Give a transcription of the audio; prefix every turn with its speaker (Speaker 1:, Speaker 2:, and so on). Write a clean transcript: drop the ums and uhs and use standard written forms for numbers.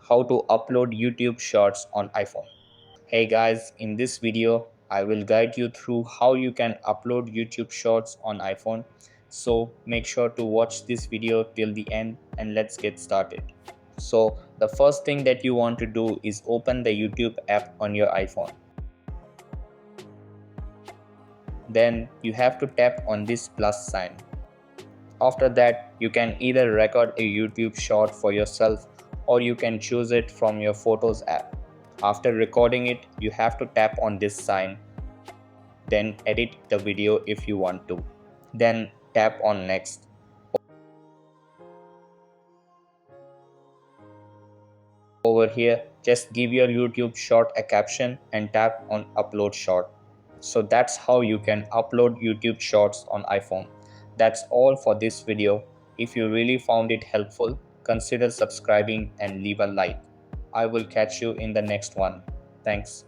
Speaker 1: how to upload YouTube Shorts on iPhone. Hey guys, in this video, I will guide you through how you can upload YouTube Shorts on iPhone. So make sure to watch this video till the end and let's get started. So the first thing that you want to do is open the YouTube app on your iPhone. Then you have to tap on this plus sign. After that, you can either record a YouTube short for yourself or you can choose it from your Photos app. After recording it, you have to tap on this sign, then edit the video if you want to. Then tap on next. Over here, just give your YouTube short a caption and tap on upload short. So that's how you can upload YouTube shorts on iPhone. That's all for this video. If you really found it helpful, consider subscribing and leave a like. I will catch you in the next one. Thanks.